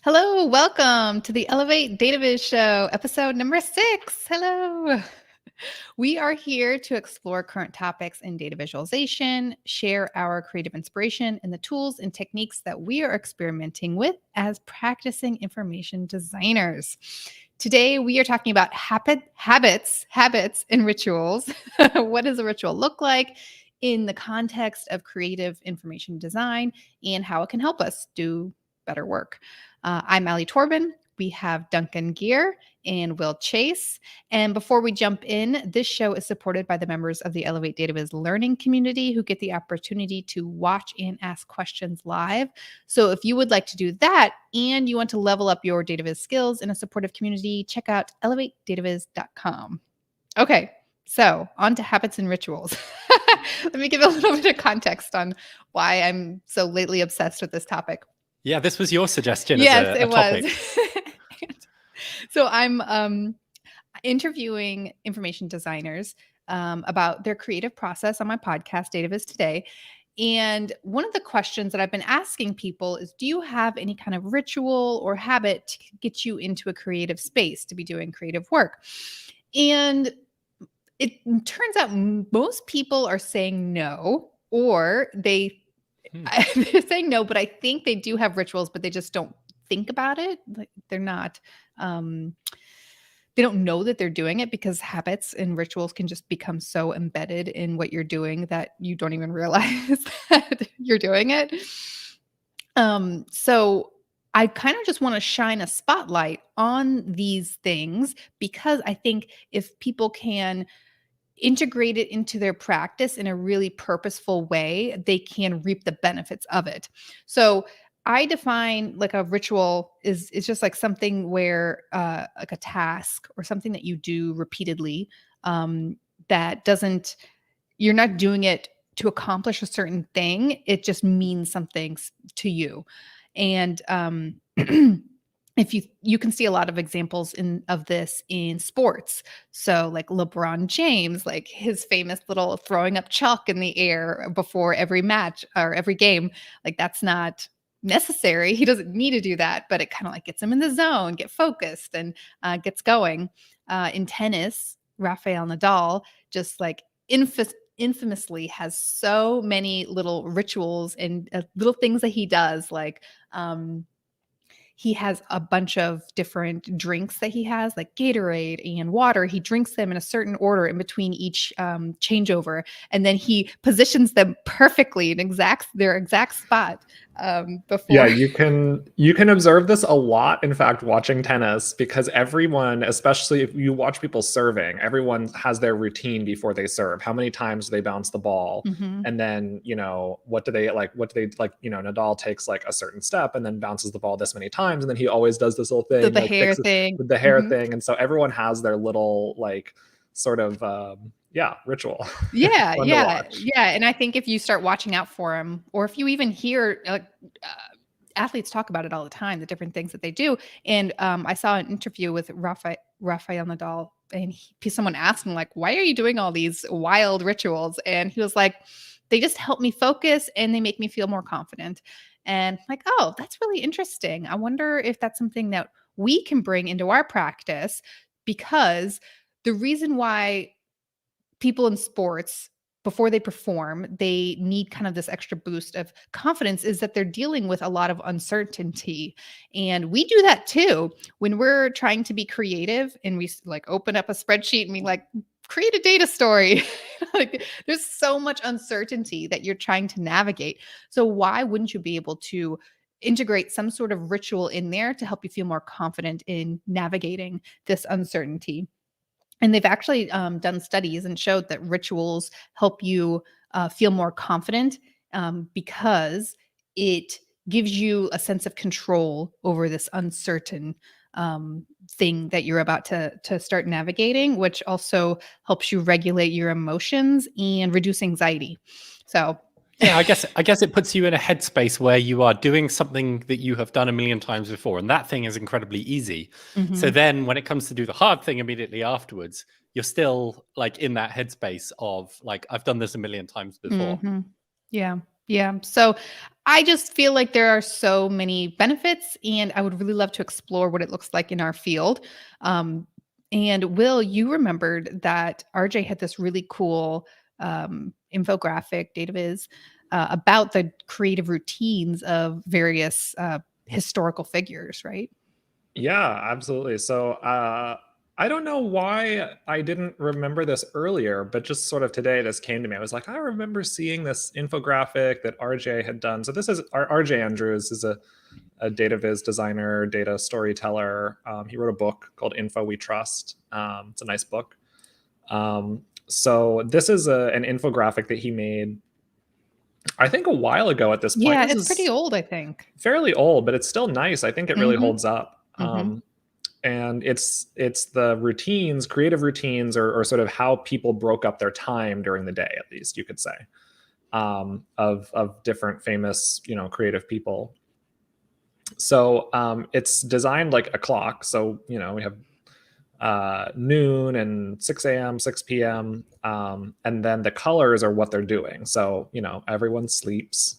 Hello, welcome to the Elevate Dataviz Show, episode number 6. Hello. We are here to explore current topics in data visualization, share our creative inspiration, and the tools and techniques that we are experimenting with as practicing information designers. Today, we are talking about habits, and rituals. What does a ritual look like in the context of creative information design and how it can help us do better work? I'm Ali Torban. We have Duncan Gear and Will Chase. And before we jump in, this show is supported by the members of the Elevate Dataviz learning community who get the opportunity to watch and ask questions live. So if you would like to do that and you want to level up your Dataviz skills in a supportive community, check out elevatedataviz.com. Okay, so on to habits and rituals. Let me give a little bit of context on why I'm so lately obsessed with this topic. Yeah, this was your suggestion Yes, as a topic. Was. So I'm interviewing information designers about their creative process on my podcast, Dataviz Today. And one of the questions that I've been asking people is, do you have any kind of ritual or habit to get you into a creative space to be doing creative work? And it turns out most people are saying no, or they're saying no, but I think they do have rituals, but they just don't think about it. Like they're not, they don't know that they're doing it because habits and rituals can just become so embedded in what you're doing that you don't even realize that you're doing it. So I kind of just want to shine a spotlight on these things because I think if people can integrate it into their practice in a really purposeful way, they can reap the benefits of it. So I define like a ritual is just like something where like a task or something that you do repeatedly that doesn't, you're not doing it to accomplish a certain thing. It just means something to you. And if you can see a lot of examples of this in sports. So like LeBron James, like his famous little throwing up chalk in the air before every match or every game, like that's not necessary. He doesn't need to do that, but it kind of like gets him in the zone, get focused and gets going. In tennis, Rafael Nadal just like infamously has so many little rituals and little things that he does, like he has a bunch of different drinks that he has, like Gatorade and water. He drinks them in a certain order in between each changeover, and then he positions them perfectly in their exact spot before. Yeah, you can observe this a lot, in fact, watching tennis, because everyone, especially if you watch people serving, everyone has their routine before they serve. How many times do they bounce the ball? Mm-hmm. And then, what do they like? Nadal takes like a certain step and then bounces the ball this many times. And then he always does this little thing. The hair thing. With the hair thing. And so everyone has their little like sort of ritual. Yeah. And I think if you start watching out for him, or if you even hear athletes talk about it all the time, the different things that they do. And I saw an interview with Rafael Nadal, and someone asked him, like, why are you doing all these wild rituals? And he was like, they just help me focus and they make me feel more confident. And like, oh, that's really interesting. I wonder if that's something that we can bring into our practice, because the reason why people in sports, before they perform, they need kind of this extra boost of confidence is that they're dealing with a lot of uncertainty. And we do that too. When we're trying to be creative and we like open up a spreadsheet and we like create a data story, like there's so much uncertainty that you're trying to navigate. So why wouldn't you be able to integrate some sort of ritual in there to help you feel more confident in navigating this uncertainty? And they've actually done studies and showed that rituals help you feel more confident because it gives you a sense of control over this uncertain thing that you're about to start navigating, which also helps you regulate your emotions and reduce anxiety. So yeah, I guess it puts you in a headspace where you are doing something that you have done a million times before, and that thing is incredibly easy. Mm-hmm. So then when it comes to do the hard thing immediately afterwards, you're still like in that headspace of like, I've done this a million times before. Mm-hmm. Yeah. So I just feel like there are so many benefits, and I would really love to explore what it looks like in our field. And Will, you remembered that RJ had this really cool infographic, Dataviz, about the creative routines of various historical figures, right? Yeah, absolutely. So I don't know why I didn't remember this earlier, but just sort of today this came to me. I was like, I remember seeing this infographic that RJ had done. So this is RJ Andrews is a data viz designer, data storyteller. He wrote a book called Info We Trust. It's a nice book. So this is an infographic that he made, I think, a while ago at this point. Yeah, This it's is pretty old, I think. fairly old, but it's still nice. I think it really holds up. Mhm. And it's the routines, creative routines, or sort of how people broke up their time during the day, at least you could say, of different famous, creative people. So it's designed like a clock. So we have noon and 6 a.m., 6 p.m. And then the colors are what they're doing. So everyone sleeps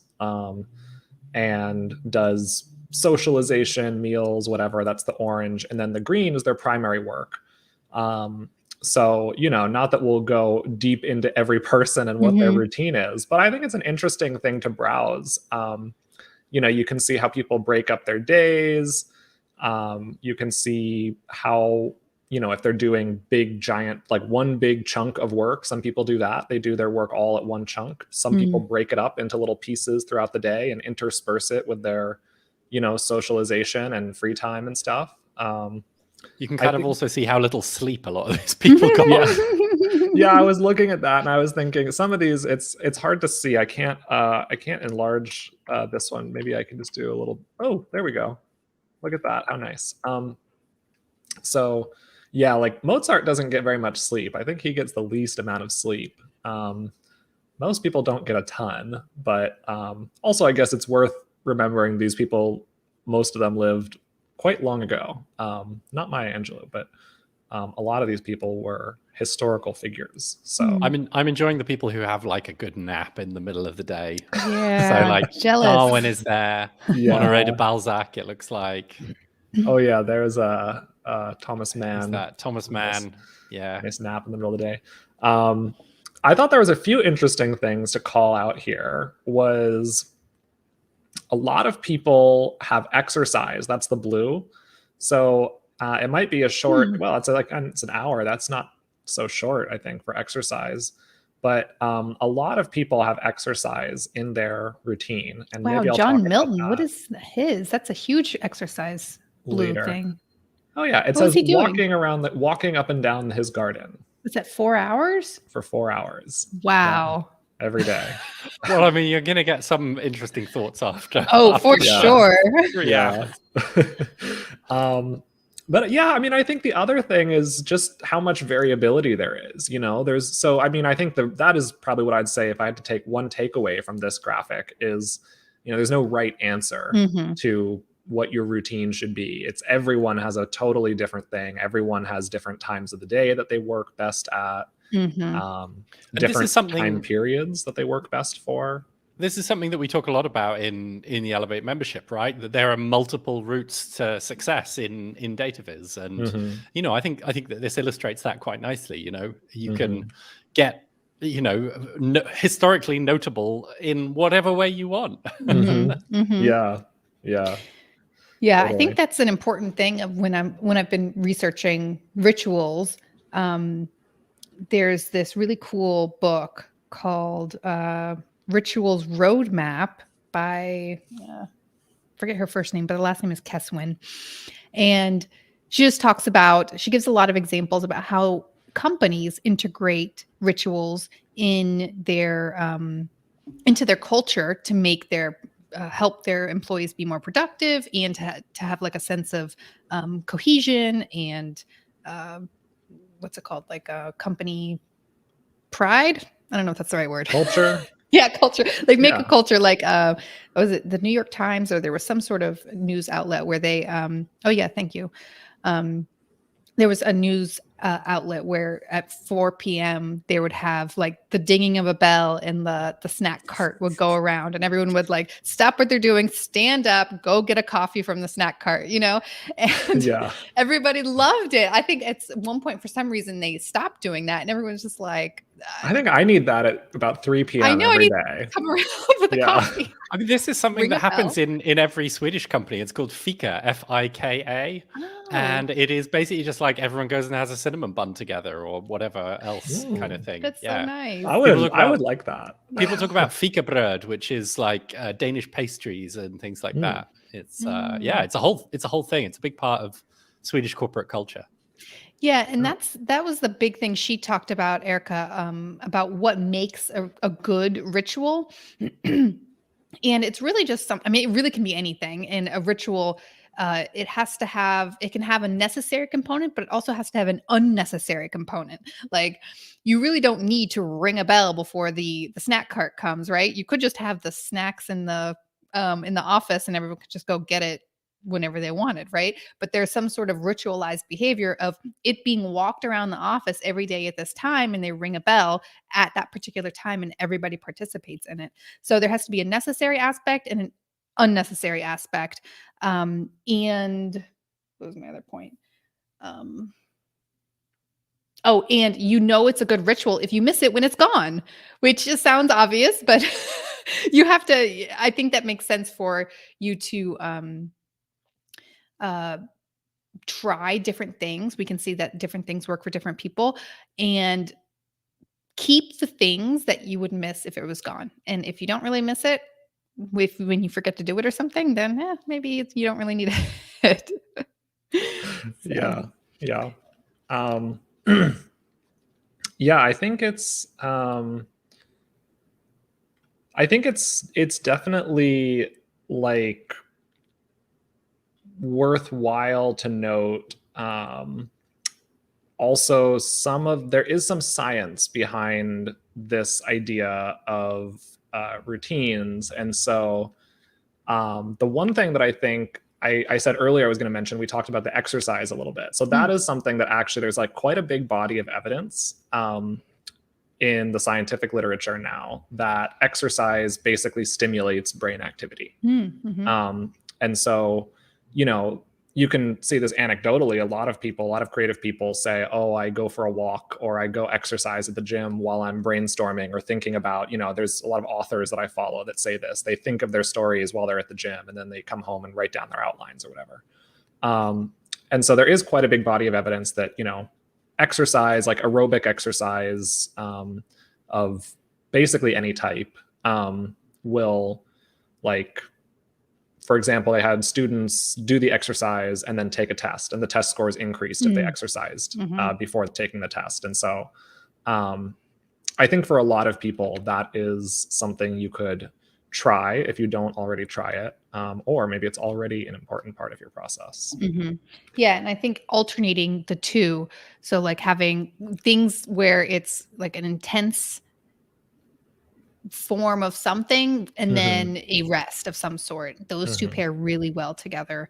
and does socialization, meals, whatever. That's the orange. And then the green is their primary work. So not that we'll go deep into every person and what their routine is, but I think it's an interesting thing to browse. You can see how people break up their days. You can see how, if they're doing big, giant, like one big chunk of work. Some people do that. They do their work all at one chunk. Some people break it up into little pieces throughout the day and intersperse it with their, socialization and free time and stuff. You can kind of also see how little sleep a lot of these people got. Yeah, I was looking at that and I was thinking some of these, it's hard to see. I can't enlarge this one. Maybe I can just do a little. Oh, there we go. Look at that. How nice. So yeah, like Mozart doesn't get very much sleep. I think he gets the least amount of sleep. Most people don't get a ton, but also I guess it's worth remembering these people, most of them lived quite long ago. Not Maya Angelou, but a lot of these people were historical figures. So I'm enjoying the people who have like a good nap in the middle of the day. Yeah, So like jealous. Darwin is there. Yeah. Honoré de Balzac, it looks like. Oh yeah, there's a Thomas Mann. Is that Thomas Mann? Yeah. Nice nap in the middle of the day. I thought there was a few interesting things to call out here. Was a lot of people have exercise. That's the blue. So it might be a short, well, it's an hour. That's not so short, I think, for exercise. But a lot of people have exercise in their routine. And wow, maybe I'll John talk Milton, about what that is his? That's a huge exercise blue later. thing. Oh yeah, it What says was he doing? walking up and down his garden Was that 4 hours? for 4 hours. Wow. Every day. Well, I mean, you're going to get some interesting thoughts after. Oh, for Yeah. sure. Yeah. But yeah, I mean, I think the other thing is just how much variability there is. I think that is probably what I'd say if I had to take one takeaway from this graphic is, there's no right answer to what your routine should be. It's everyone has a totally different thing. Everyone has different times of the day that they work best at. Different time periods that they work best for. This is something that we talk a lot about in the Elevate membership, right? That there are multiple routes to success in Dataviz, and I think that this illustrates that quite nicely. You can get historically notable in whatever way you want. Yeah. Yeah, Totally. I think that's an important thing of when I've been researching rituals. There's this really cool book called Rituals Roadmap by forget her first name, but the last name is Keswin. And she just she gives a lot of examples about how companies integrate rituals in their into their culture to make their help their employees be more productive and to have like a sense of cohesion and what's it called? Like a company pride? I don't know if that's the right word. Culture. Yeah, culture. Like make a culture like was it the New York Times or there was some sort of news outlet where they oh yeah, thank you. There was a news outlet where at 4 p.m. they would have like the dinging of a bell and the snack cart would go around and everyone would like stop what they're doing, stand up, go get a coffee from the snack cart, you know? And Yeah. everybody loved it. I think at one point, for some reason, they stopped doing that and everyone's just like, I think I need that at about 3 p.m. I know, I every need day. to come around with a Yeah. coffee. I mean, this is something Ring that a bell. happens in every Swedish company. It's called fika, Fika, and it is basically just like everyone goes and has a cinnamon bun together or whatever else kind of thing. That's so nice. I would like that. People talk about fika bröd, which is like Danish pastries and things like that. It's it's a whole thing. It's a big part of Swedish corporate culture. Yeah, and that was the big thing she talked about, Erica, about what makes a good ritual. And it's really just I mean, it really can be anything. And a ritual, it can have a necessary component, but it also has to have an unnecessary component. Like you really don't need to ring a bell before the snack cart comes, right? You could just have the snacks in the office and everyone could just go get it whenever they wanted, right? But there's some sort of ritualized behavior of it being walked around the office every day at this time, and they ring a bell at that particular time, and everybody participates in it. So there has to be a necessary aspect and an unnecessary aspect. And what was my other point? And it's a good ritual if you miss it when it's gone, which just sounds obvious, but you have to, I think that makes sense for you to try different things. We can see that different things work for different people, and keep the things that you would miss if it was gone. And if you don't really miss it, when you forget to do it or something, then maybe you don't really need it. Yeah. Yeah, I think it's definitely like worthwhile to note also there is some science behind this idea of routines. And so the one thing that I think I said earlier I was going to mention, we talked about the exercise a little bit. So that is something that actually there's like quite a big body of evidence in the scientific literature now that exercise basically stimulates brain activity. And so, you can see this anecdotally. A lot of creative people say, oh, I go for a walk or I go exercise at the gym while I'm brainstorming or thinking about, there's a lot of authors that I follow that say this. They think of their stories while they're at the gym and then they come home and write down their outlines or whatever. And so there is quite a big body of evidence that, exercise, like aerobic exercise of basically any type will, like, for example, they had students do the exercise and then take a test, and the test scores increased if they exercised before taking the test. And so I think for a lot of people, that is something you could try if you don't already try it, or maybe it's already an important part of your process. Yeah, and I think alternating the two, so like having things where it's like an intense form of something and then a rest of some sort. Those two pair really well together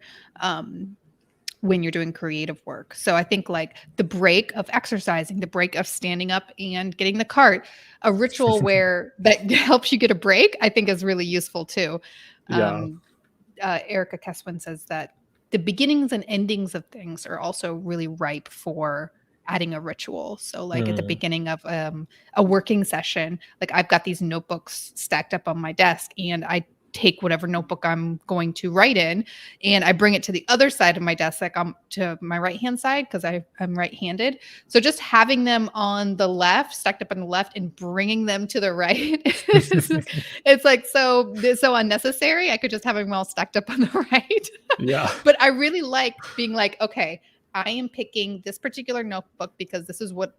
when you're doing creative work. So I think like the break of exercising, the break of standing up and getting the cart, a ritual where that helps you get a break, I think is really useful too. Erica Keswin says that the beginnings and endings of things are also really ripe for adding a ritual. So like at the beginning of a working session, like I've got these notebooks stacked up on my desk, and I take whatever notebook I'm going to write in and I bring it to the other side of my desk, like to my right-hand side, because I'm right-handed. So just having them on the left, stacked up on the left, and bringing them to the right, it's like so unnecessary. I could just have them all stacked up on the right. Yeah. But I really like being like, okay, I am picking this particular notebook because this is what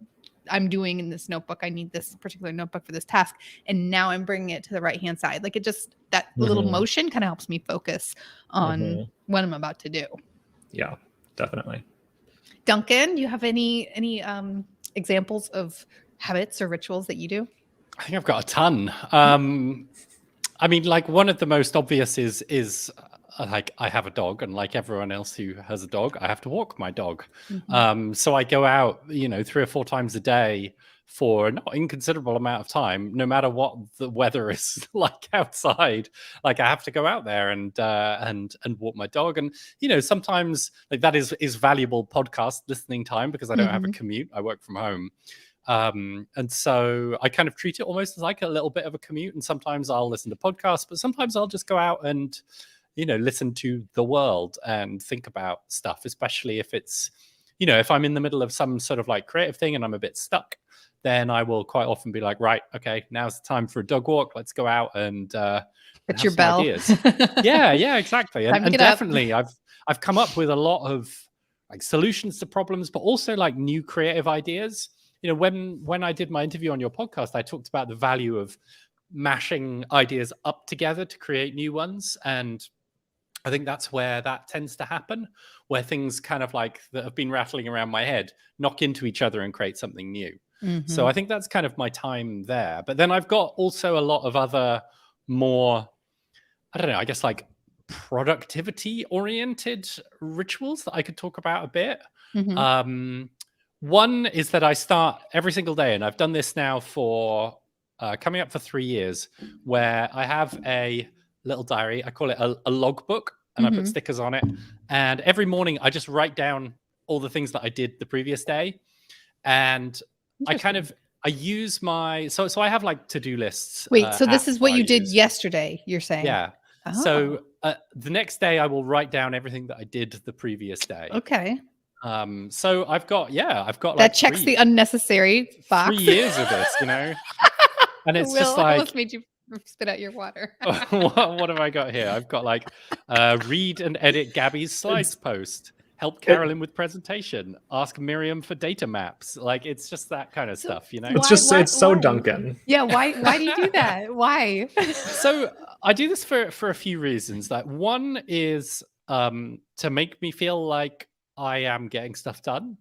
I'm doing in this notebook. I need this particular notebook for this task. And now I'm bringing it to the right-hand side. Like that little motion kind of helps me focus on what I'm about to do. Yeah, definitely. Duncan, do you have any examples of habits or rituals that you do? I think I've got a ton. I mean, like one of the most obvious is like I have a dog, and like everyone else who has a dog, I have to walk my dog. Mhm. So I go out, 3 or 4 times a day for a not inconsiderable amount of time, no matter what the weather is like outside. Like I have to go out there and walk my dog. And sometimes like that is valuable podcast listening time because I don't have a Mhm. commute. I work from home. And so I kind of treat it almost as like a little bit of a commute. And sometimes I'll listen to podcasts, but sometimes I'll just go out and, listen to the world and think about stuff, especially if it's, if I'm in the middle of some sort of like creative thing and I'm a bit stuck, then I will quite often be like, right, okay, now's the time for a dog walk. Let's go out and It's have your some bell. ideas. Yeah, exactly. Time to And get up. definitely I've come up with a lot of like solutions to problems, but also like new creative ideas. When I did my interview on your podcast, I talked about the value of mashing ideas up together to create new ones. And I think that's where that tends to happen, where things kind of like that have been rattling around my head knock into each other and create something new. So Mhm. I think that's kind of my time there. But then I've got also a lot of other more, I don't know, I guess like productivity oriented rituals that I could talk about a bit. Mhm. One is that I start every single day, and I've done this now for coming up for 3 years, where I have a little diary. I call it a logbook, and I put Mhm. stickers on it. And every morning, I just write down all the things that I did the previous day, and I kind Interesting. of I use my so I have like to-do lists Wait, so this app is that what I you did use. yesterday, you're saying? Yeah. Oh, So the next day, I will write down everything that I did the previous day. okay. So I've got That like checks the unnecessary 3 box. years of this, and it's Will, just I almost like, made you spit out your water. what have I got here? I've got like read and edit Gabby's slides It's post, help it, Carolyn with presentation, ask Miriam for data maps. Like it's just that kind of So stuff. it's so why? Duncan. Yeah, why do you do that? Why? So I do this for a few reasons. Like one is to make me feel like I am getting stuff done.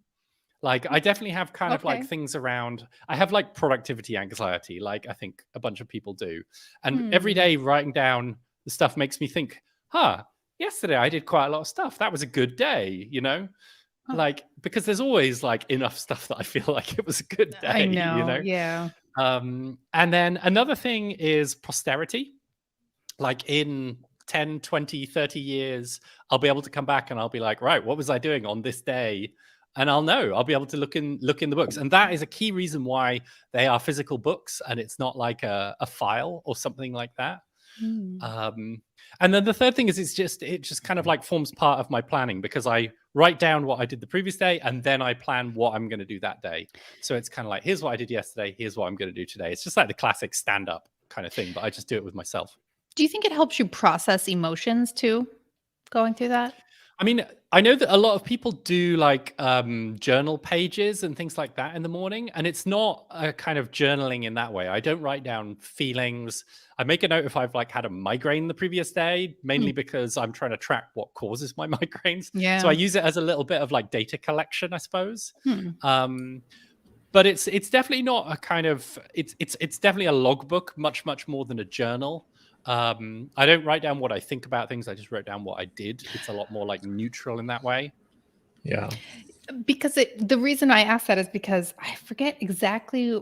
Like I definitely have kind of like Okay. things around. I have like productivity anxiety, like I think a bunch of people do. And every Hmm. day writing down the stuff makes me think, yesterday I did quite a lot of stuff. That was a good day. Huh. Like because there's always like enough stuff that I feel like it was a good I day, know. Yeah. And then another thing is posterity. Like in 10, 20, 30 years, I'll be able to come back and I'll be like, right, what was I doing on this day? And I'll be able to look in the books. And that is a key reason why they are physical books and it's not like a file or something like that. Hmm. And then the third thing is it just kind of like forms part of my planning because I write down what I did the previous day and then I plan what I'm going to do that day. So it's kind of like, here's what I did yesterday. Here's what I'm going to do today. It's just like the classic stand up kind of thing, but I just do it with myself. Do you think it helps you process emotions too, going through that? I mean, I know that a lot of people do like journal pages and things like that in the morning, and it's not a kind of journaling in that way. I don't write down feelings. I make a note if I've like had a migraine the previous day, Hmm. mainly because I'm trying to track what causes my migraines. So I Yeah. use it as a little bit of like data collection, I suppose. Hmm. But it's definitely not a kind of it's definitely a logbook, much more than a journal. I don't write down what I think about things. I just wrote down what I did. It's a lot more like neutral in that way. Yeah. Because the reason I asked that is because I forget exactly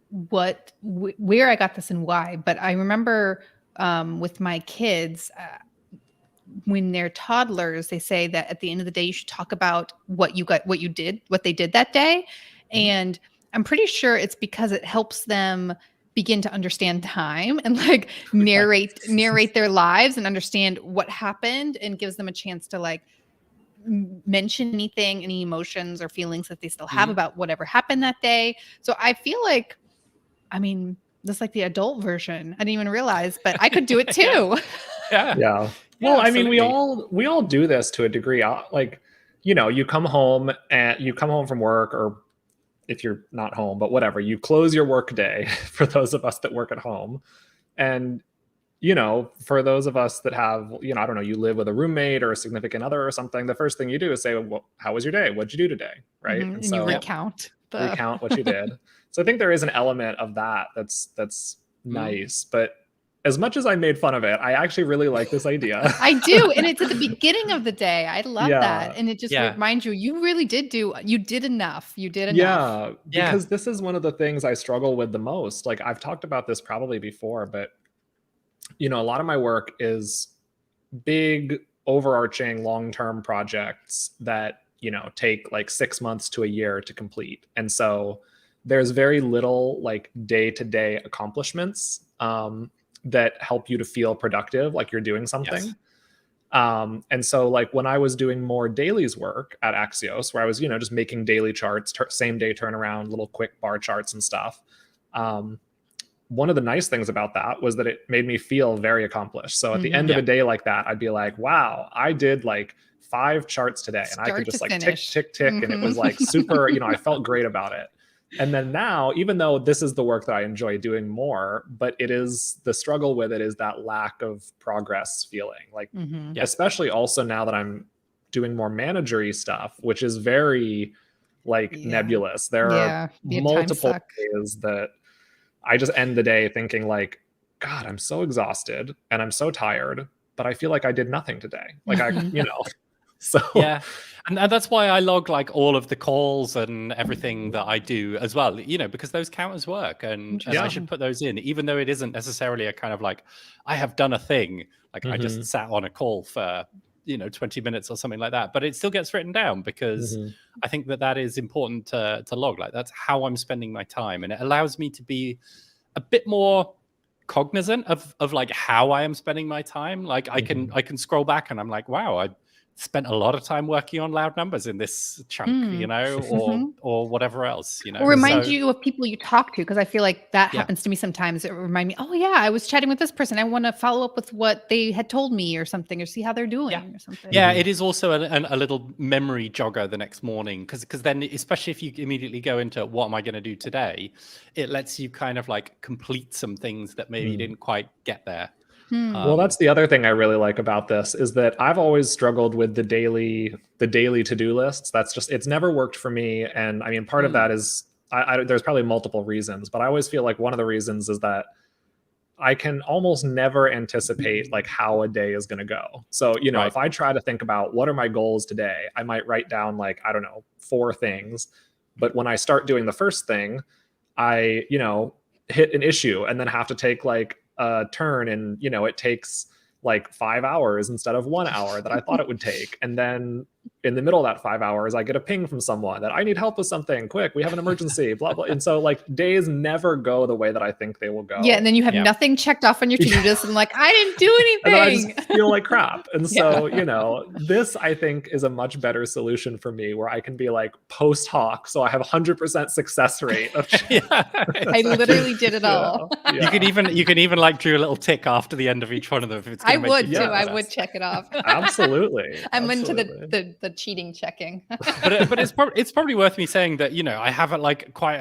where I got this and why, but I remember with my kids, when they're toddlers, they say that at the end of the day, you should talk about what they did that day. Mhm. And I'm pretty sure it's because it helps them begin to understand time and like Yeah. narrate their lives and understand what happened and gives them a chance to like mention any emotions or feelings that they still have Mhm. about whatever happened that day. So I feel like, I mean, that's like the adult version. I didn't even realize, but I could do it Yeah. too. Yeah. Yeah. Yeah, Well, I mean, absolutely. we all do this to a degree. Like, you come home from work, or if you're not home, but whatever, you close your work day for those of us that work at home. And, for those of us that have, I don't know, you live with a roommate or a significant other or something, the first thing you do is say, well, how was your day? What'd you do today? Right. Mhm. And And you so recount recount what you did. So I think there is an element of that that's Mhm. nice. But as much as I made fun of it, I actually really like this idea. I do. And it's at the beginning of the day. I love that. And it just Yeah. reminds you really did you did enough. You did enough. Yeah, because this is one of the things I struggle with the most. Like I've talked about this probably before, but you know, a lot of my work is big, overarching, long-term projects that, you know, take like 6 months to a year to complete. And so there's very little like day-to-day accomplishments that help you to feel productive, like you're doing something. Yes. And so like when I was doing more dailies work at Axios, where I was, you know, just making daily charts, same day turnaround, little quick bar charts and stuff. One of the nice things about that was that it made me feel very accomplished. So at the end of a day like that, I'd be like, wow, I did like 5 charts today, and I could just like tick, and it was like super, you know, I felt great about it. And then now, even though this is the work that I enjoy doing more, but it is the struggle with it is that lack of progress feeling, like especially also now that I'm doing more managery stuff, which is very like nebulous. There are multiple days that I just end the day thinking like, God, I'm so exhausted and I'm so tired, but I feel like I did nothing today. Like I, you know, so yeah. And that's why I log like all of the calls and everything that I do as well, you know, because those count as work, and I should put those in, even though it isn't necessarily a kind of like, I have done a thing, like I just sat on a call for, you know, 20 minutes or something like that, but it still gets written down because I think that is important to log. Like that's how I'm spending my time, and it allows me to be a bit more cognizant of like how I am spending my time. Like I can scroll back and I'm like, wow, I spent a lot of time working on loud numbers in this chunk, you know, or whatever else, you know. Or remind you of people you talk to, because I feel like that happens to me sometimes. It remind me, oh yeah, I was chatting with this person. I want to follow up with what they had told me or something, or see how they're doing or something. Yeah, it is also a little memory jogger the next morning, because then, especially if you immediately go into what am I going to do today, it lets you kind of like complete some things that maybe you didn't quite get there. Well, that's the other thing I really like about this is that I've always struggled with the daily to-do lists. That's just, it's never worked for me. And I mean, part of that is there's probably multiple reasons, but I always feel like one of the reasons is that I can almost never anticipate like how a day is going to go. So, you know, if I try to think about what are my goals today, I might write down like, I don't know, 4 things. But when I start doing the first thing, I, you know, hit an issue and then have to take like a turn, and you know it takes like 5 hours instead of 1 hour that I thought it would take. And then in the middle of that 5 hours, I get a ping from someone that I need help with something quick. We have an emergency, blah, blah. And so like days never go the way that I think they will go. Yeah. And then you have nothing checked off on your to-do list and like, I didn't do anything. And then I just feel like crap. And so, you know, this I think is a much better solution for me, where I can be like post hoc. So I have 100% success rate. Of I literally did it all. You could even like do a little tick after the end of each one of them. If it's I would too. I would check it off. Absolutely. I'm into the cheating checking. but it's probably worth me saying that, you know, I have like quite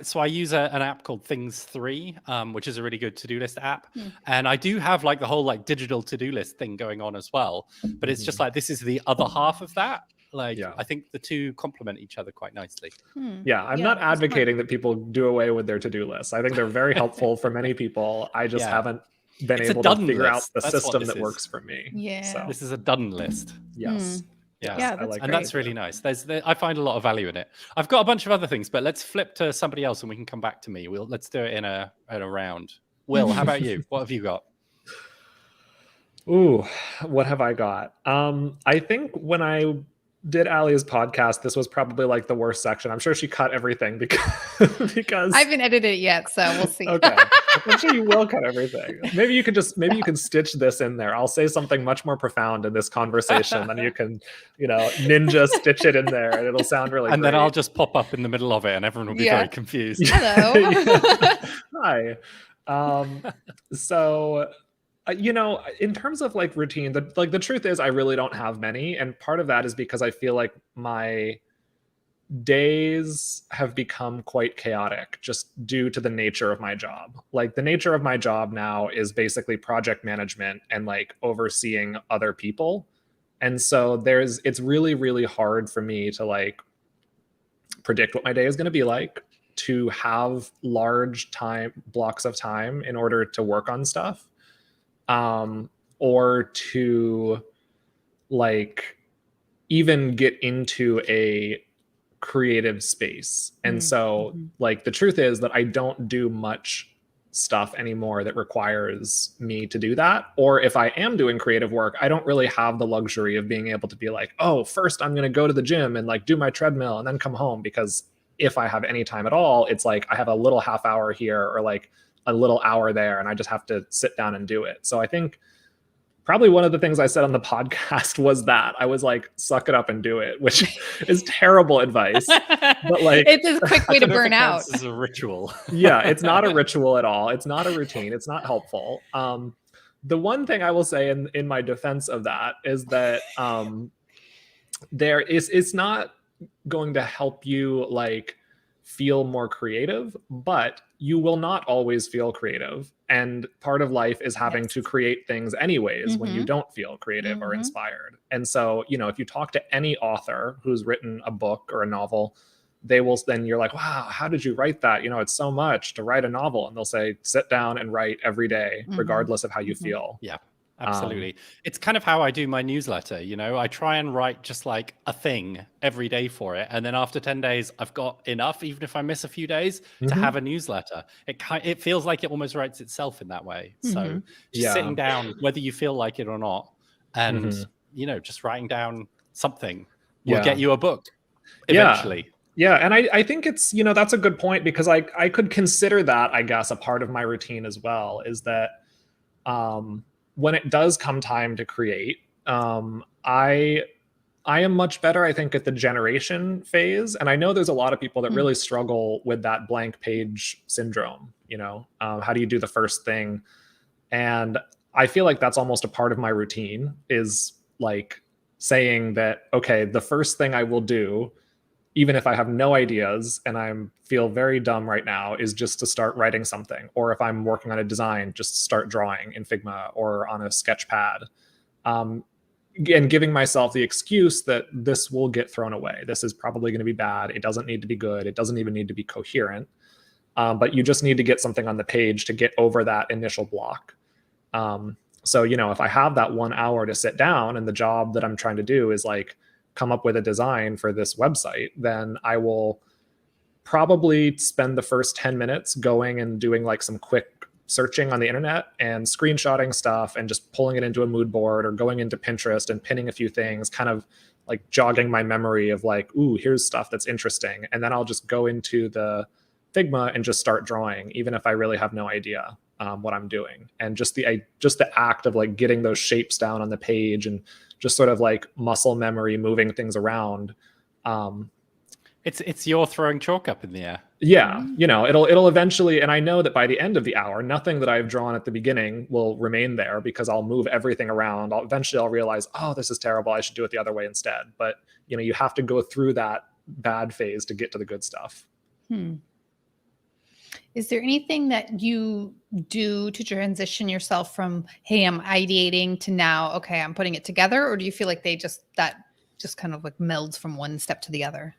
so I use an app called Things 3, which is a really good to-do list app, and I do have like the whole like digital to-do list thing going on as well, but it's just like this is the other half of that. Like I think the two complement each other quite nicely. Yeah, I'm not advocating that people do away with their to-do lists. I think they're very helpful for many people. I just haven't been able to figure out the system that works for me. Yeah, so this is a done list. Yes. Yeah, that's really nice. I find a lot of value in it. I've got a bunch of other things, but let's flip to somebody else and we can come back to me. Let's do it in a round. Will, how about you? What have you got? Ooh, what have I got? I think when I did Ali's podcast, this was probably like the worst section. I'm sure she cut everything because I haven't edited it yet, so we'll see. Okay, I'm sure you will cut everything. Maybe you can stitch this in there. I'll say something much more profound in this conversation, and you can, you know, ninja stitch it in there, and it'll sound really. And great. then I'll just pop up in the middle of it, and everyone will be very confused. Hello. Hi. So. You know, in terms of like routine, the truth is I really don't have many. And part of that is because I feel like my days have become quite chaotic just due to the nature of my job. Like the nature of my job now is basically project management and like overseeing other people. And so it's really, really hard for me to like predict what my day is going to be like. to have large time blocks of time in order to work on stuff, or to like even get into a creative space. And so like the truth is that I don't do much stuff anymore that requires me to do that. Or if I am doing creative work, I don't really have the luxury of being able to be like, oh, first I'm going to go to the gym and like do my treadmill and then come home. Because if I have any time at all, it's like I have a little half hour here or like a little hour there, and I just have to sit down and do it. So I think probably one of the things I said on the podcast was that I was like, suck it up and do it, which is terrible advice. But like, it's a quick way to burn out. This is a ritual. Yeah, it's not a ritual at all. It's not a routine. It's not helpful. The one thing I will say in my defense of that is that it's not going to help you like feel more creative, but you will not always feel creative. And part of life is having to create things anyways when you don't feel creative or inspired. And so, you know, if you talk to any author who's written a book or a novel, they will then you're like, wow, how did you write that? You know, it's so much to write a novel. And they'll say, sit down and write every day, regardless of how you feel. Yeah. Absolutely. It's kind of how I do my newsletter. You know, I try and write just like a thing every day for it. And then after 10 days, I've got enough, even if I miss a few days, to have a newsletter. It feels like it almost writes itself in that way. So just sitting down, whether you feel like it or not, and, you know, just writing down something will get you a book eventually. Yeah. And I think it's, you know, that's a good point, because I could consider that, I guess, a part of my routine as well, is that, when it does come time to create, I am much better, I think, at the generation phase. And I know there's a lot of people that really struggle with that blank page syndrome. You know, how do you do the first thing? And I feel like that's almost a part of my routine, is like saying that, okay, the first thing I will do, even if I have no ideas and I feel very dumb right now, is just to start writing something. Or if I'm working on a design, just start drawing in Figma or on a sketch pad. And giving myself the excuse that this will get thrown away. This is probably going to be bad. It doesn't need to be good. It doesn't even need to be coherent. But you just need to get something on the page to get over that initial block. So, you know, if I have that 1 hour to sit down and the job that I'm trying to do is like, come up with a design for this website, then I will probably spend the first 10 minutes going and doing like some quick searching on the internet and screenshotting stuff and just pulling it into a mood board, or going into Pinterest and pinning a few things, kind of like jogging my memory of like, ooh, here's stuff that's interesting. And then I'll just go into the Figma and just start drawing, even if I really have no idea what I'm doing. And just the act of like getting those shapes down on the page and just sort of like muscle memory, moving things around. It's you're throwing chalk up in the air. Yeah, you know, it'll eventually, and I know that by the end of the hour, nothing that I've drawn at the beginning will remain there, because I'll move everything around. Eventually I'll realize, oh, this is terrible, I should do it the other way instead. But, you know, you have to go through that bad phase to get to the good stuff. Is there anything that you do to transition yourself from, hey, I'm ideating, to now, okay, I'm putting it together? Or do you feel like that just kind of like melds from one step to the other?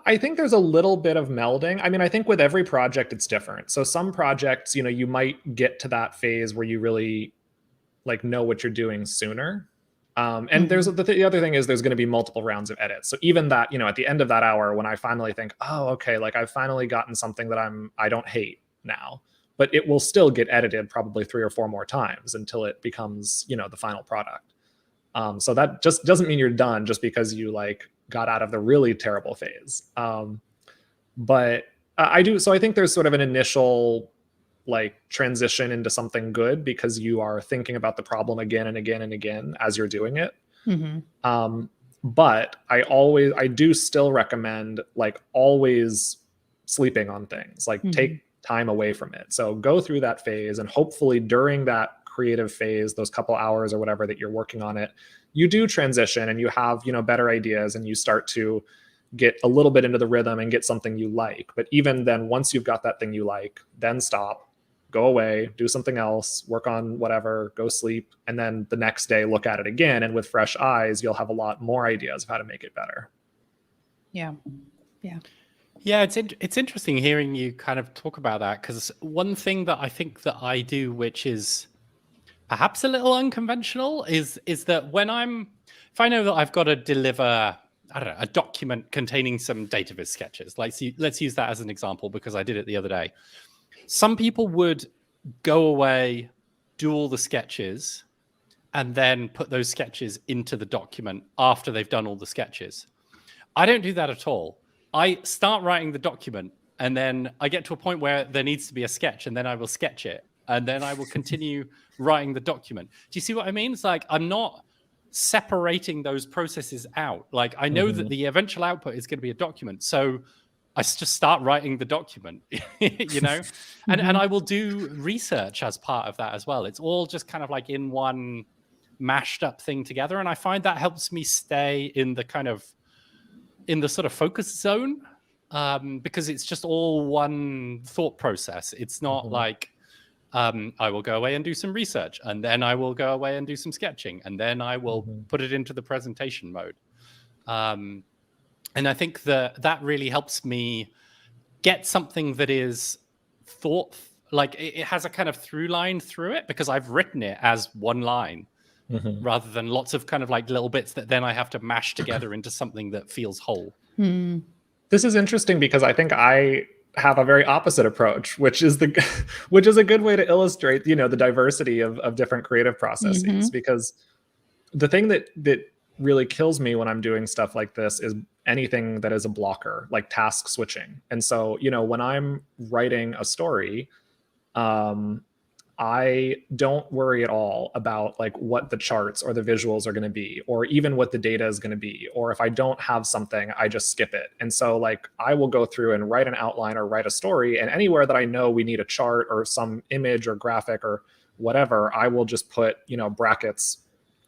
I think there's a little bit of melding. I mean, I think with every project, it's different. So some projects, you know, you might get to that phase where you really like know what you're doing sooner. And there's the other thing is there's going to be multiple rounds of edits. So even that, you know, at the end of that hour, when I finally think, oh, okay, like I've finally gotten something that I don't hate now, but it will still get edited probably 3 or 4 more times until it becomes, you know, the final product. So that just doesn't mean you're done just because you like got out of the really terrible phase. But I do. So I think there's sort of an initial like transition into something good, because you are thinking about the problem again and again and again as you're doing it. But I do still recommend like always sleeping on things, like take time away from it. So go through that phase, and hopefully during that creative phase, those couple hours or whatever that you're working on it, you do transition and you have, you know, better ideas, and you start to get a little bit into the rhythm and get something you like. But even then, once you've got that thing you like, then stop, go away, do something else, work on whatever, go sleep, and then the next day look at it again, and with fresh eyes, you'll have a lot more ideas of how to make it better. Yeah. Yeah, it's interesting hearing you kind of talk about that, because one thing that I think that I do, which is perhaps a little unconventional, is that if I know that I've got to deliver, I don't know, a document containing some Dataviz sketches. Like, let's use that as an example because I did it the other day. Some people would go away, do all the sketches, and then put those sketches into the document after they've done all the sketches. I don't do that at all. I start writing the document, and then I get to a point where there needs to be a sketch, and then I will sketch it, and then I will continue writing the document. Do you see what I mean? It's like I'm not separating those processes out. Like, I know that the eventual output is going to be a document, so I just start writing the document, you know, and I will do research as part of that as well. It's all just kind of like in one mashed up thing together. And I find that helps me stay in the sort of focus zone, because it's just all one thought process. It's not like, I will go away and do some research, and then I will go away and do some sketching, and then I will put it into the presentation mode. And I think that really helps me get something that is like it has a kind of through line through it, because I've written it as one line rather than lots of kind of like little bits that then I have to mash together into something that feels whole. This is interesting because I think I have a very opposite approach, which is a good way to illustrate, the diversity of different creative processes. Because the thing that really kills me when I'm doing stuff like this is anything that is a blocker, like task switching. And so, when I'm writing a story, I don't worry at all about like what the charts or the visuals are going to be, or even what the data is going to be. Or if I don't have something, I just skip it. And so like I will go through and write an outline or write a story, and anywhere that I know we need a chart or some image or graphic or whatever, I will just put, brackets,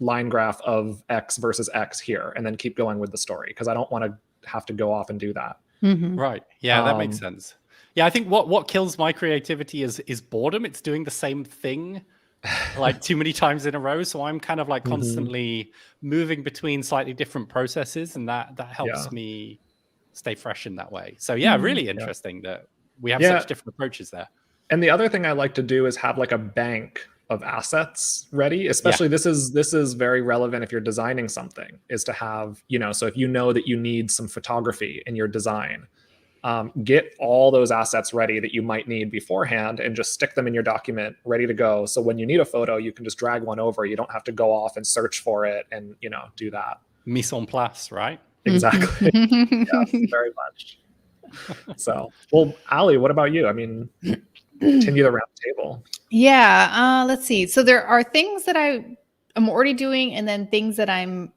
line graph of X versus X here, and then keep going with the story, because I don't want to have to go off and do that. Right. Yeah, that makes sense. Yeah, I think what kills my creativity is boredom. It's doing the same thing like too many times in a row. So I'm kind of like constantly moving between slightly different processes, and that helps me stay fresh in that way. So yeah, really interesting that we have such different approaches there. And the other thing I like to do is have like a bank of assets ready, especially this is very relevant if you're designing something, is to have, so if you know that you need some photography in your design, get all those assets ready that you might need beforehand, and just stick them in your document ready to go. So when you need a photo, you can just drag one over. You don't have to go off and search for it and, do that. Mise en place, right? Exactly. Yes, very much. So, well, Ali, what about you? I mean, continue the round table. Yeah. Let's see. So there are things that I'm already doing, and then things I'm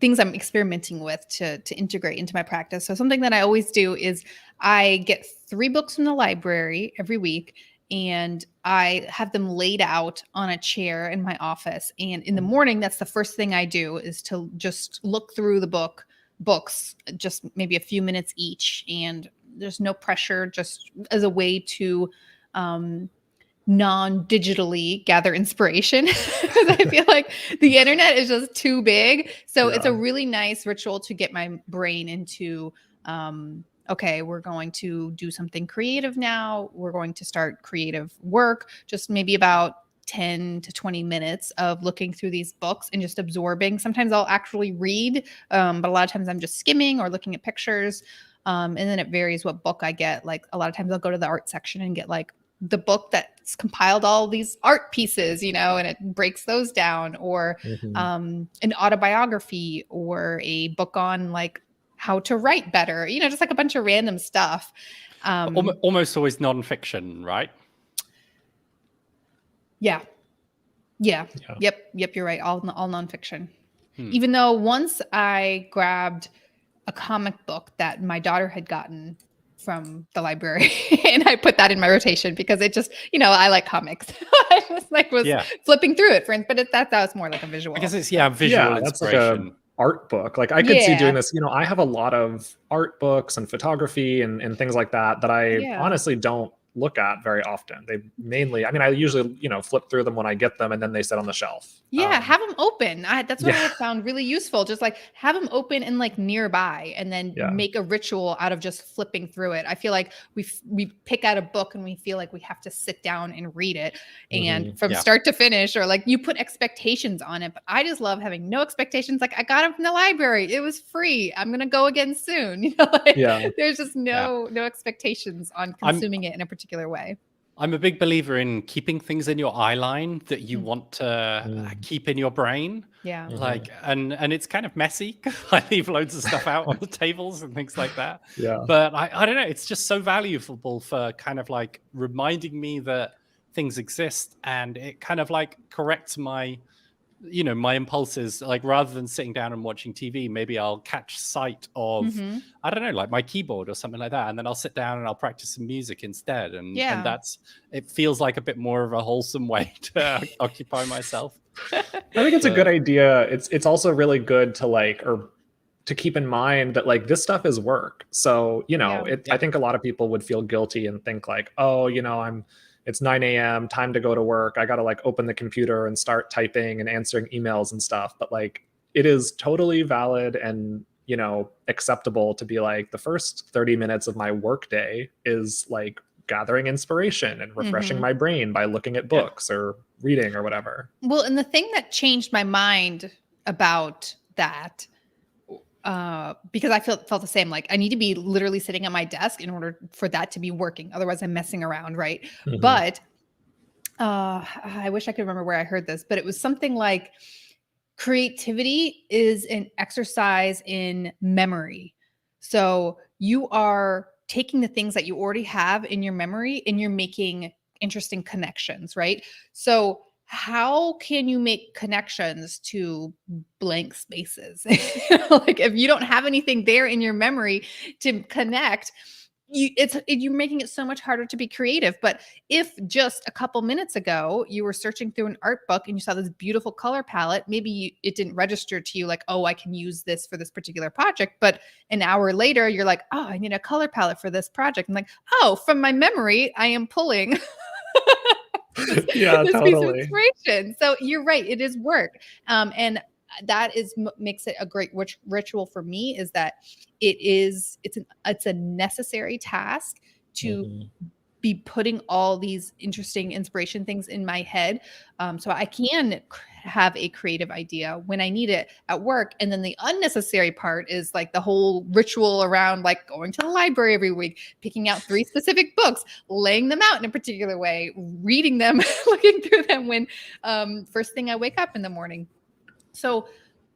experimenting with to integrate into my practice. So something that I always do is I get 3 books from the library every week, and I have them laid out on a chair in my office. And in the morning, that's the first thing I do, is to just look through the books, just maybe a few minutes each. And there's no pressure, just as a way to non-digitally gather inspiration, because I feel like the internet is just too big. So it's a really nice ritual to get my brain into, okay, we're going to do something creative now. We're going to start creative work, just maybe about 10 to 20 minutes of looking through these books and just absorbing. Sometimes I'll actually read, but a lot of times I'm just skimming or looking at pictures. And then it varies what book I get. Like a lot of times I'll go to the art section and get like the book that's compiled all these art pieces, and it breaks those down, or an autobiography, or a book on like how to write better, just like a bunch of random stuff. Almost always nonfiction, right? Yeah. Yep. You're right. All nonfiction. Even though once I grabbed a comic book that my daughter had gotten from the library, and I put that in my rotation because it just, I like comics. I just was flipping through it, but that was more like a visual. I guess it's visual inspiration. That's like a art book. Like I could see doing this. I have a lot of art books and photography and things like that I honestly don't look at very often. They mainly, I mean, I usually, flip through them when I get them, and then they sit on the shelf. Yeah, have them open. That's what I have found really useful. Just like have them open and like nearby, and then make a ritual out of just flipping through it. I feel like we pick out a book and we feel like we have to sit down and read it, and from start to finish, or like you put expectations on it. But I just love having no expectations. Like I got it from the library; it was free. I'm gonna go again soon. There's just no expectations on consuming it in a particular way. I'm a big believer in keeping things in your eye line that you want to keep in your brain. Yeah. Like, and it's kind of messy. I leave loads of stuff out on the tables and things like that. Yeah. But I don't know. It's just so valuable for kind of like reminding me that things exist, and it kind of like corrects my impulses. Like rather than sitting down and watching TV, maybe I'll catch sight of, I don't know, like my keyboard or something like that. And then I'll sit down and I'll practice some music instead. And it feels like a bit more of a wholesome way to occupy myself. I think it's a good idea. It's also really good to to keep in mind that like this stuff is work. So, I think a lot of people would feel guilty and think like, oh, it's 9 a.m. time to go to work. I got to like open the computer and start typing and answering emails and stuff. But like, it is totally valid and, acceptable to be like the first 30 minutes of my work day is like gathering inspiration and refreshing my brain by looking at books or reading or whatever. Well, and the thing that changed my mind about that, because I felt the same, like I need to be literally sitting at my desk in order for that to be working. Otherwise I'm messing around. Right. But I wish I could remember where I heard this, but it was something like creativity is an exercise in memory. So you are taking the things that you already have in your memory and you're making interesting connections. Right. So how can you make connections to blank spaces? Like if you don't have anything there in your memory to connect, you're making it so much harder to be creative. But if just a couple minutes ago you were searching through an art book and you saw this beautiful color palette, maybe it didn't register to you like, oh, I can use this for this particular project. But an hour later, you're like, oh, I need a color palette for this project. I'm like, oh, from my memory, I am pulling this piece of inspiration. So you're right, it is work, and that makes it a great ritual for me. Is that it's a necessary task to be putting all these interesting inspiration things in my head, so I can have a creative idea when I need it at work. And then the unnecessary part is like the whole ritual around like going to the library every week, picking out 3 specific books, laying them out in a particular way, reading them, looking through them when first thing I wake up in the morning. So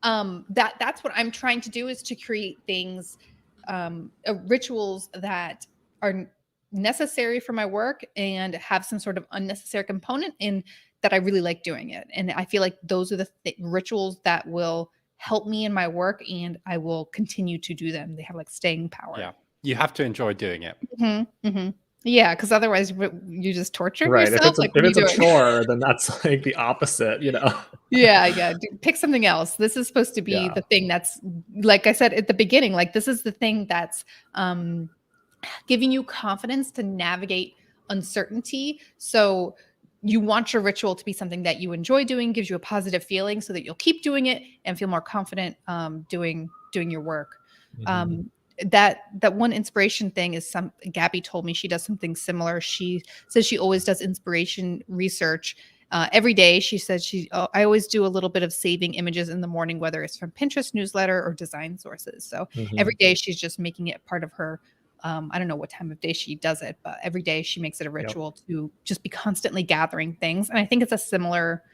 that's what I'm trying to do, is to create things, rituals that are necessary for my work and have some sort of unnecessary component in that I really like doing it. And I feel like those are the rituals that will help me in my work, and I will continue to do them. They have like staying power. Yeah. You have to enjoy doing it. Yeah, because otherwise you just torture If yourself. it's a chore, then that's like the opposite, Yeah. Pick something else. This is supposed to be the thing that's, like I said at the beginning, like this is the thing that's giving you confidence to navigate uncertainty. So you want your ritual to be something that you enjoy doing, gives you a positive feeling, so that you'll keep doing it and feel more confident doing your work. That one inspiration thing is Gabby told me she does something similar. She says she always does inspiration research every day. She says I always do a little bit of saving images in the morning, whether it's from Pinterest newsletter or design sources. So every day she's just making it part of her. I don't know what time of day she does it, but every day she makes it a ritual to just be constantly gathering things. And I think it's a similar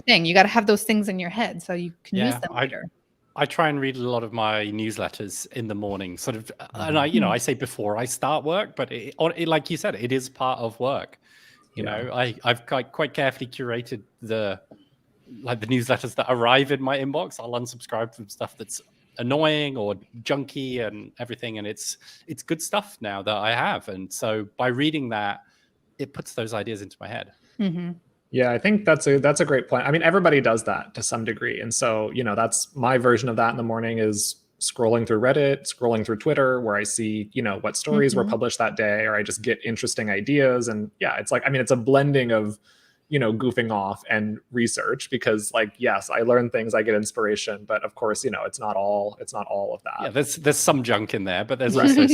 thing. You got to have those things in your head so you can use them later. I try and read a lot of my newsletters in the morning, sort of, and I say before I start work, but it, like you said, it is part of work. I've quite carefully curated the newsletters that arrive in my inbox. I'll unsubscribe from stuff that's annoying or junky and everything, and it's good stuff now that I have. And so by reading that, it puts those ideas into my head. Yeah, I think that's a great point. I mean, everybody does that to some degree. And so, that's my version of that in the morning is scrolling through Reddit, scrolling through Twitter, where I see, what stories were published that day, or I just get interesting ideas. And yeah, it's like, I mean, it's a blending of, goofing off and research, because like, yes, I learn things, I get inspiration, but of course, it's not all of that. Yeah, there's some junk in there, but there's also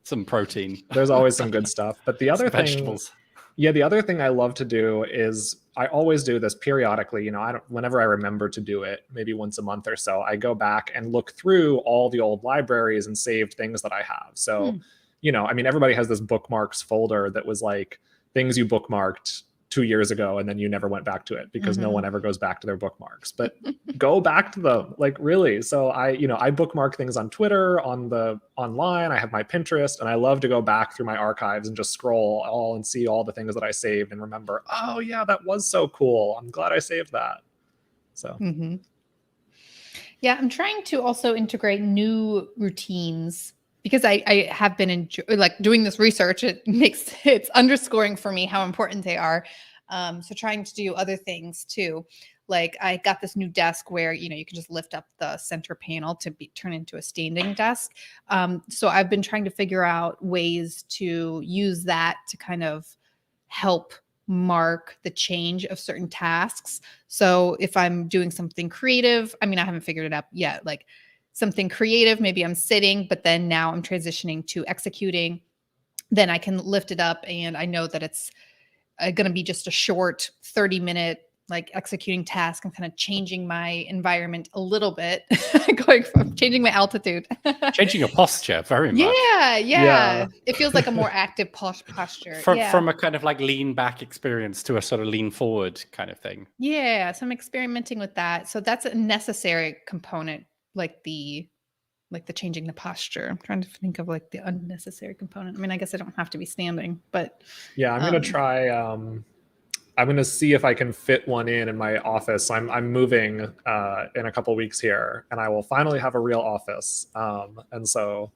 some protein. There's always some good stuff. But the other thing, vegetables. Yeah, the other thing I love to do is, I always do this periodically, whenever I remember to do it, maybe once a month or so, I go back and look through all the old libraries and saved things that I have. So, I mean, everybody has this bookmarks folder that was like things you bookmarked 2 years ago, and then you never went back to it, because no one ever goes back to their bookmarks. But go back to them, like, really. So I bookmark things on Twitter, online. I have my Pinterest, and I love to go back through my archives and just scroll all and see all the things that I saved and remember, oh yeah, that was so cool. I'm glad I saved that. So yeah, I'm trying to also integrate new routines, because I have been doing this research. It's underscoring for me how important they are. So trying to do other things too. Like, I got this new desk where, you can just lift up the center panel to turn into a standing desk. So I've been trying to figure out ways to use that to kind of help mark the change of certain tasks. So if I'm doing something creative, I mean, I haven't figured it out yet, like something creative, maybe I'm sitting, but then now I'm transitioning to executing, then I can lift it up, and I know that it's going to be just a short 30-minute like executing task, and kind of changing my environment a little bit, going from changing my altitude. Changing your posture very much. Yeah. It feels like a more active posture. From a kind of like lean back experience to a sort of lean forward kind of thing. Yeah. So I'm experimenting with that. So that's a necessary component, like the changing the posture. I'm trying to think of like the unnecessary component. I mean, I guess I don't have to be standing, but yeah, I'm going to try, I'm going to see if I can fit one in my office. I'm moving in a couple weeks here, and I will finally have a real office. And so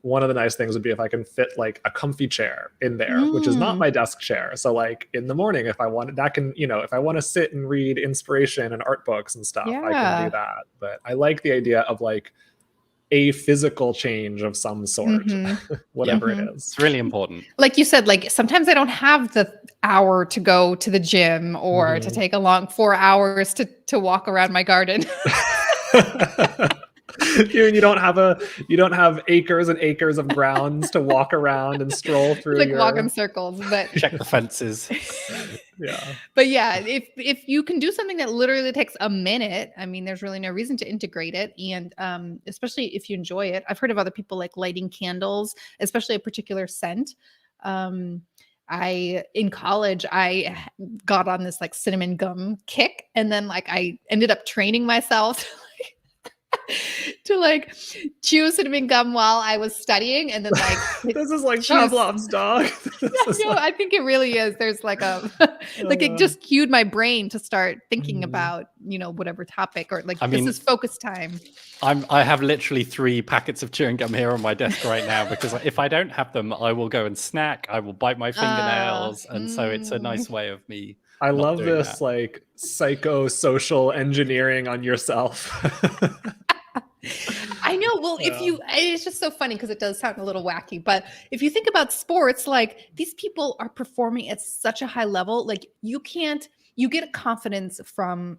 one of the nice things would be if I can fit like a comfy chair in there, which is not my desk chair. So like in the morning, if I want that can, if I want to sit and read inspiration and art books and stuff, I can do that. But I like the idea of like a physical change of some sort, whatever it is. It's really important. Like you said, like sometimes I don't have the hour to go to the gym, or to take a long 4 hours to walk around my garden. You don't have acres and acres of grounds to walk around and stroll through. Like walk in circles, but check the fences. Yeah. But yeah, if you can do something that literally takes a minute, I mean, there's really no reason to integrate it. And especially if you enjoy it. I've heard of other people like lighting candles, especially a particular scent. In college, I got on this like cinnamon gum kick, and then like I ended up training myself to like chew cinnamon gum while I was studying, and then like this is like Pavlov's dog. I think it really is. There's like a like it just cued my brain to start thinking about whatever topic, or like this is focus time. I have literally 3 packets of chewing gum here on my desk right now, because if I don't have them, I will go and snack. I will bite my fingernails, and so it's a nice way of me. I love this like psychosocial engineering on yourself. I know. Well, it's just so funny because it does sound a little wacky, but if you think about sports, like these people are performing at such a high level, like you get confidence from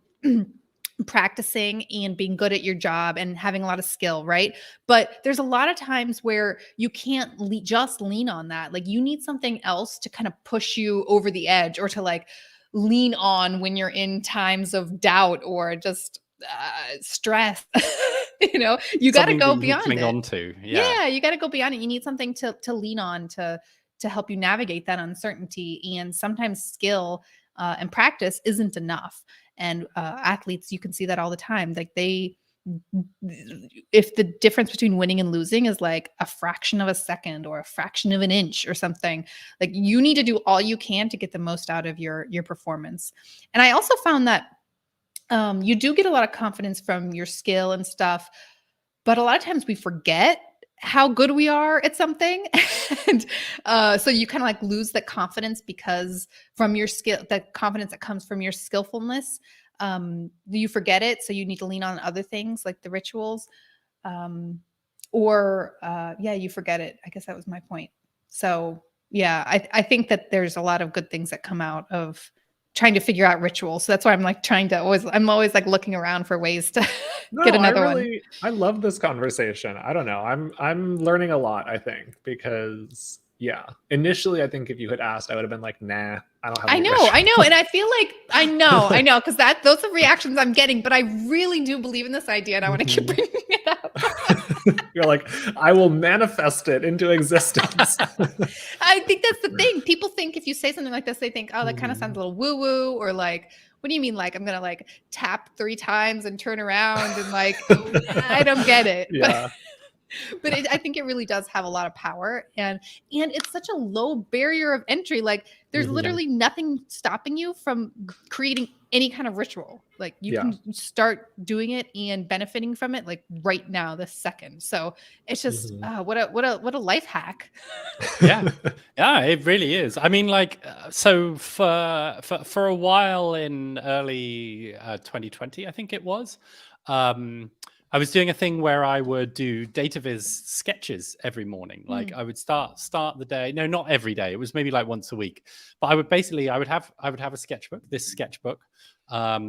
practicing and being good at your job and having a lot of skill, right? But there's a lot of times where you can't just lean on that. Like you need something else to kind of push you over the edge, or to like lean on when you're in times of doubt or just stress. You got to go beyond it. You got to go beyond it. You need something to lean on to help you navigate that uncertainty. And sometimes skill and practice isn't enough. And athletes, you can see that all the time. Like if the difference between winning and losing is like a fraction of a second or a fraction of an inch or something, like you need to do all you can to get the most out of your performance. And I also found that you do get a lot of confidence from your skill and stuff, but a lot of times we forget how good we are at something. And so you kind of like lose that confidence because from your skill, that confidence that comes from your skillfulness, you forget it. So you need to lean on other things like the rituals. You forget it. I guess that was my point. So yeah, I think that there's a lot of good things that come out of trying to figure out rituals. So that's why I'm like I'm always like looking around for ways to get another one. I love this conversation. I don't know. I'm learning a lot, I think, because initially I think if you had asked, I would have been like, nah, I don't have I know. And I feel like I know, because those are reactions I'm getting, but I really do believe in this idea and I want to keep bringing it up. You're like, I will manifest it into existence. I think that's the thing. People think if you say something like this, they think, oh, that kind of sounds a little woo-woo, or like, what do you mean? Like, I'm going to like tap 3 times and turn around and like, I don't get it. Yeah. But I think it really does have a lot of power, and it's such a low barrier of entry. Like there's literally nothing stopping you from creating any kind of ritual. Like you can start doing it and benefiting from it like right now, this second. So it's just what a life hack. Yeah, it really is. I mean, like, so for a while in early 2020, I think it was. I was doing a thing where I would do Dataviz sketches every morning. Like I would start the day. No, not every day. It was maybe like once a week. But I would have a sketchbook. This sketchbook.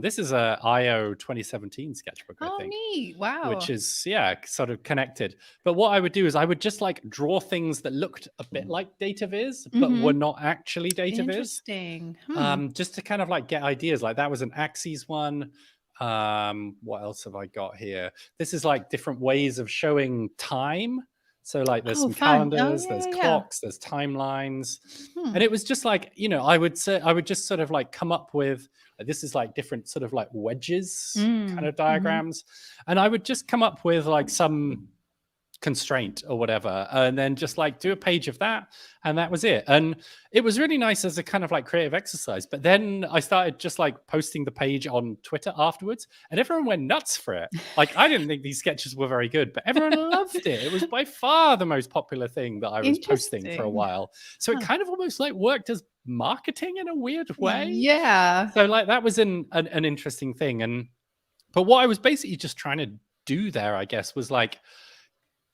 This is a IO 2017 sketchbook. I think. Neat! Wow. Which is sort of connected. But what I would do is I would just like draw things that looked a bit like Dataviz, but were not actually Dataviz. Interesting. Just to kind of like get ideas. Like that was an Axes one. What else have I got here? This is like different ways of showing time. So like there's some calendars, there's clocks, there's timelines. And it was just like, I would just sort of like come up with, this is like different sort of like wedges kind of diagrams. And I would just come up with like some constraint or whatever, and then just like do a page of that, and that was it. And it was really nice as a kind of like creative exercise. But then I started just like posting the page on Twitter afterwards, and everyone went nuts for it. Like I didn't think these sketches were very good, but everyone loved it. It was by far the most popular thing that I was posting for a while. So it kind of almost like worked as marketing in a weird way. Yeah. So like that was an interesting thing. But what I was basically just trying to do there, I guess, was like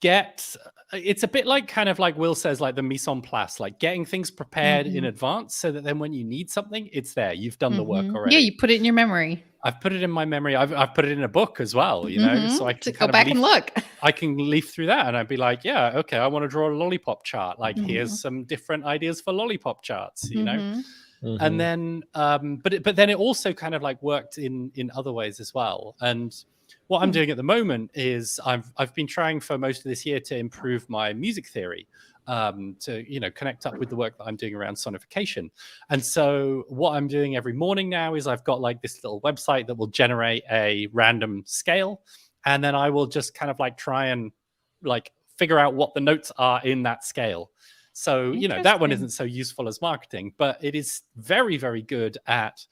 it's a bit like kind of like Will says, like the mise en place, like getting things prepared in advance so that then when you need something, it's there. You've done the work already. Yeah, you put it in your memory. I've put it in my memory. I've put it in a book as well, so I can go back and look. I can leaf through that and I'd be like, yeah, okay, I want to draw a lollipop chart. Like here's some different ideas for lollipop charts, And then, but then it also kind of like worked in other ways as well. And what I'm doing at the moment is I've been trying for most of this year to improve my music theory, to connect up with the work that I'm doing around sonification. And so what I'm doing every morning now is I've got like this little website that will generate a random scale, and then I will just kind of like try and like figure out what the notes are in that scale. So that one isn't so useful as marketing, but it is very, very good at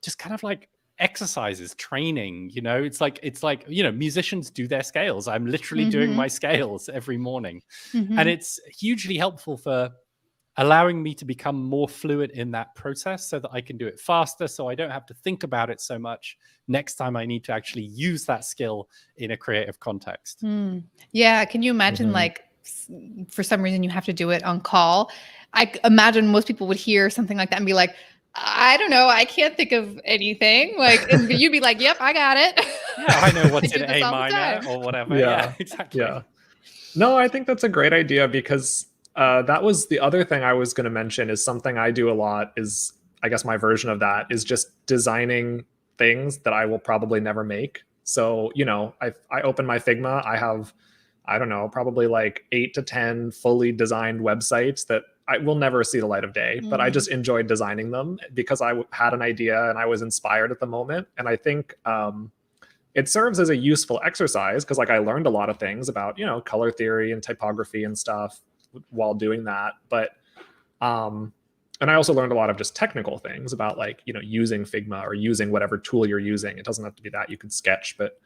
just kind of like exercises, training. It's like musicians do their scales. I'm literally doing my scales every morning, and it's hugely helpful for allowing me to become more fluid in that process so that I can do it faster, so I don't have to think about it so much next time I need to actually use that skill in a creative context. Yeah, can you imagine like for some reason you have to do it on call? I imagine most people would hear something like that and be like, I don't know, I can't think of anything. Like, and you'd be like, yep, I got it. Yeah, I know what's in A minor or whatever. Yeah, exactly. Yeah. No, I think that's a great idea, because that was the other thing I was going to mention, is something I do a lot, is I guess my version of that is just designing things that I will probably never make. So, I open my Figma, I have, I don't know, probably like 8 to 10 fully designed websites that I will never see the light of day, but I just enjoyed designing them because I had an idea and I was inspired at the moment. And I think it serves as a useful exercise, because like I learned a lot of things about, color theory and typography and stuff while doing that. But and I also learned a lot of just technical things about like, using Figma or using whatever tool you're using. It doesn't have to be that, you can sketch. But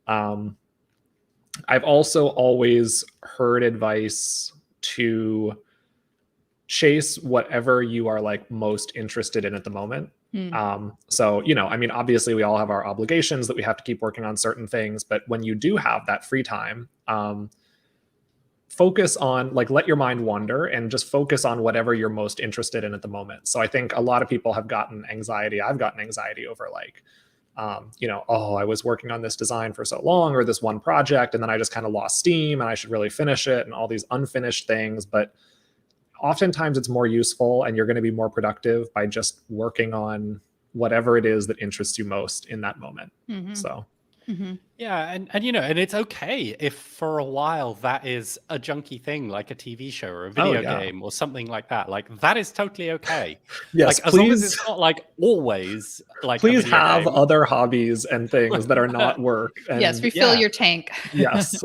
I've also always heard advice to chase whatever you are like most interested in at the moment. So, I mean, obviously we all have our obligations that we have to keep working on certain things, but when you do have that free time, focus on, like, let your mind wander and just focus on whatever you're most interested in at the moment. So I think a lot of people have gotten anxiety. I've gotten anxiety over, like, oh, I was working on this design for so long, or this one project, and then I just kind of lost steam and I should really finish it, and all these unfinished things. But oftentimes it's more useful and you're going to be more productive by just working on whatever it is that interests you most in that moment. So yeah, and it's okay if for a while that is a junky thing, like a TV show or a video game or something like that. Like, that is totally okay. Yes, like, as long as it's not like always like. Please have other hobbies and things that are not work. And, yes, refill your tank. Yes.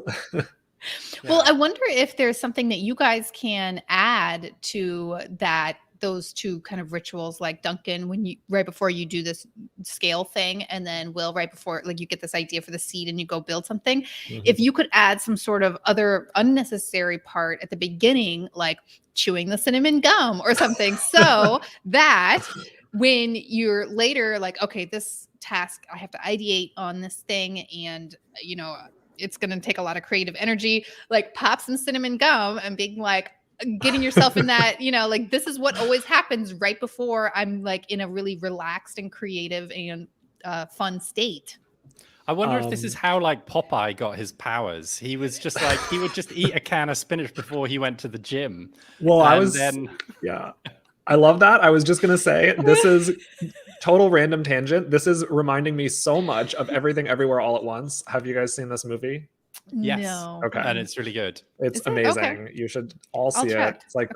Well, I wonder if there's something that you guys can add to that, those two kind of rituals, like Duncan, when you right before you do this scale thing, and then Will right before, like, you get this idea for the seed and you go build something. If you could add some sort of other unnecessary part at the beginning, like chewing the cinnamon gum or something, so that when you're later like, okay, this task, I have to ideate on this thing, and it's going to take a lot of creative energy, like pop some cinnamon gum and being like, getting yourself in that, like, this is what always happens right before I'm like in a really relaxed and creative and fun state. I wonder if this is how, like, Popeye got his powers. He was just like, he would just eat a can of spinach before he went to the gym. Well, I love that. I was just going to say, this is total random tangent. This is reminding me so much of Everything Everywhere All at Once. Have you guys seen this movie? Yes. No. Okay. And it's really good. It's amazing. Okay. You should all see check. it. It's like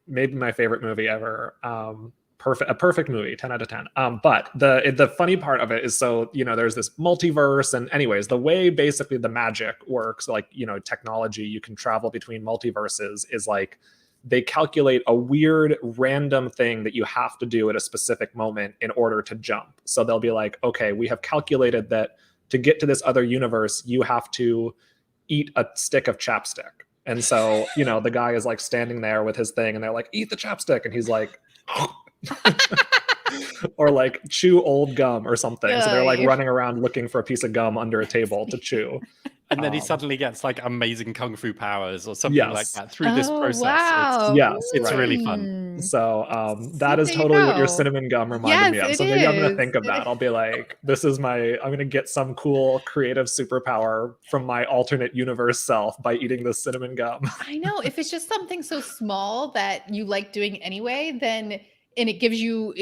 maybe my favorite movie ever. A perfect movie, 10 out of 10. But the funny part of it is, so, there's this multiverse, and anyways, the way basically the magic works, like, technology, you can travel between multiverses, is like they calculate a weird random thing that you have to do at a specific moment in order to jump. So they'll be like, okay, we have calculated that to get to this other universe, you have to eat a stick of chapstick. And so, the guy is like standing there with his thing, and they're like, eat the chapstick. And he's like, or like chew old gum or something. So they're like running around looking for a piece of gum under a table to chew. And then he suddenly gets like amazing kung fu powers or something like that through this process. Wow. It's really fun. So that is totally what your cinnamon gum reminded me of. So maybe I'm going to think of that. I'll be like, I'm going to get some cool creative superpower from my alternate universe self by eating this cinnamon gum. I know. If it's just something so small that you like doing anyway, then, and it gives you,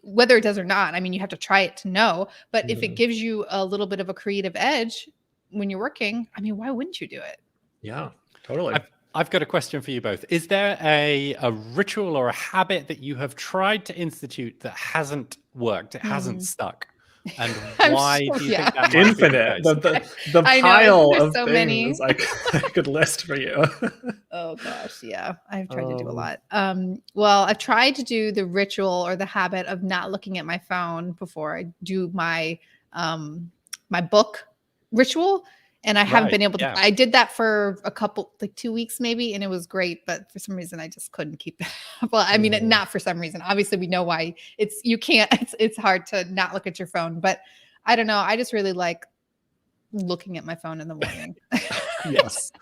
whether it does or not, I mean, you have to try it to know, but if it gives you a little bit of a creative edge when you're working, I mean, why wouldn't you do it? Yeah, totally. I've got a question for you both. Is there a ritual or a habit that you have tried to institute that hasn't worked? It hasn't stuck? And why do you think that might infinite? Be the the pile of so things I could list for you. Oh gosh, yeah, I've tried to do a lot. Well, I've tried to do the ritual or the habit of not looking at my phone before I do my my book ritual, and I haven't been able to. I did that for a couple, like 2 weeks maybe, and it was great, but for some reason I just couldn't keep it. Well, I mean, not for some reason. Obviously, we know why. It's hard to not look at your phone, but I don't know. I just really like looking at my phone in the morning. Yes.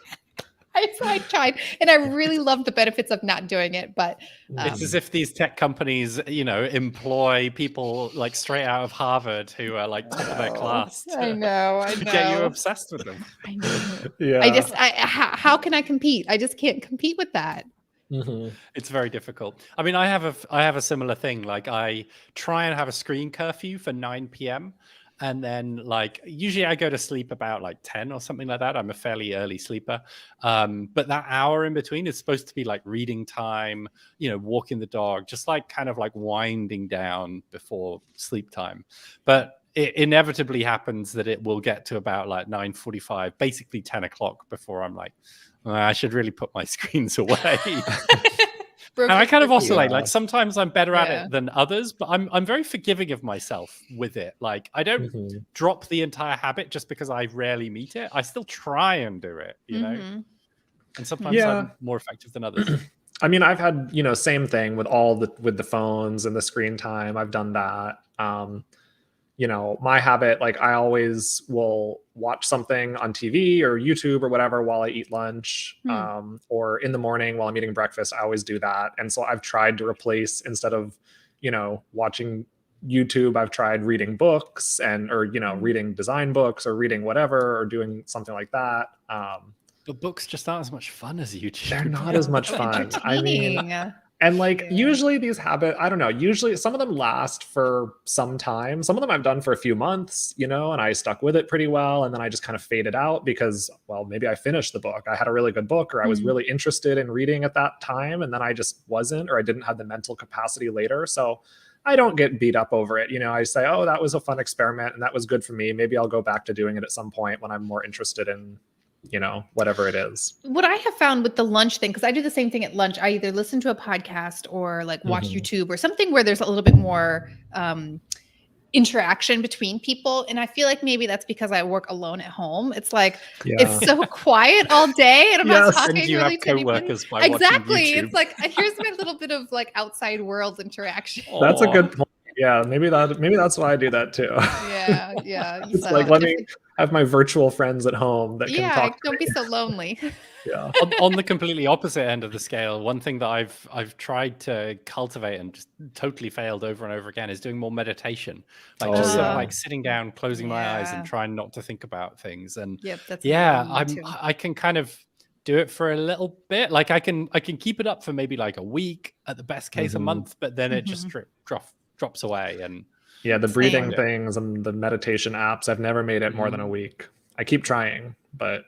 I tried, and I really love the benefits of not doing it, but it's as if these tech companies, employ people like straight out of Harvard who are like top of their class. I know. To get you obsessed with them. I know. Yeah. How can I compete? I just can't compete with that. It's very difficult. I mean, I have a similar thing. Like, I try and have a screen curfew for 9 p.m. And then, like, usually I go to sleep about like 10 or something like that. I'm a fairly early sleeper. But that hour in between is supposed to be like reading time, walking the dog, just like kind of like winding down before sleep time. But it inevitably happens that it will get to about like 9:45, basically 10 o'clock before I'm like, I should really put my screens away. And I kind of oscillate. Like, sometimes I'm better at it than others, but I'm very forgiving of myself with it. Like, I don't drop the entire habit just because I rarely meet it. I still try and do it, And sometimes I'm more effective than others. I mean, I've had, same thing with with the phones and the screen time. I've done that. My habit, like I always will watch something on TV or YouTube or whatever while I eat lunch, or in the morning while I'm eating breakfast. I always do that. And so I've tried to replace, instead of, watching YouTube, I've tried reading books or reading design books or reading whatever, or doing something like that. But books just aren't as much fun as YouTube. They're not as much fun. I mean, Entertaining. and like usually these habits, I don't know, usually some of them last for some time. Some of them I've done for a few months, and I stuck with it pretty well. And then I just kind of faded out because, well, maybe I finished the book. I had a really good book, or I was really interested in reading at that time. And then I just wasn't, or I didn't have the mental capacity later. So I don't get beat up over it. I say, oh, that was a fun experiment and that was good for me. Maybe I'll go back to doing it at some point when I'm more interested in, whatever it is. What I have found with the lunch thing, because I do the same thing at lunch, I either listen to a podcast or like watch YouTube or something where there's a little bit more interaction between people. And I feel like maybe that's because I work alone at home. It's like, it's so quiet all day and I'm not talking and you really have to anybody. coworkers by Exactly. watching YouTube. It's like, here's my little bit of like outside world interaction. That's a good point. Yeah, maybe that's why I do that too. Yeah. It's like, let me have my virtual friends at home that can talk. Don't be so lonely. Yeah. On the completely opposite end of the scale, one thing that I've tried to cultivate and just totally failed over and over again is doing more meditation, like just sort of like sitting down, closing my eyes, and trying not to think about things. And I can kind of do it for a little bit. Like I can keep it up for maybe like a week, at the best case a month, but then it just drops away. And the breathing things and the meditation apps, I've never made it more than a week. I keep trying, but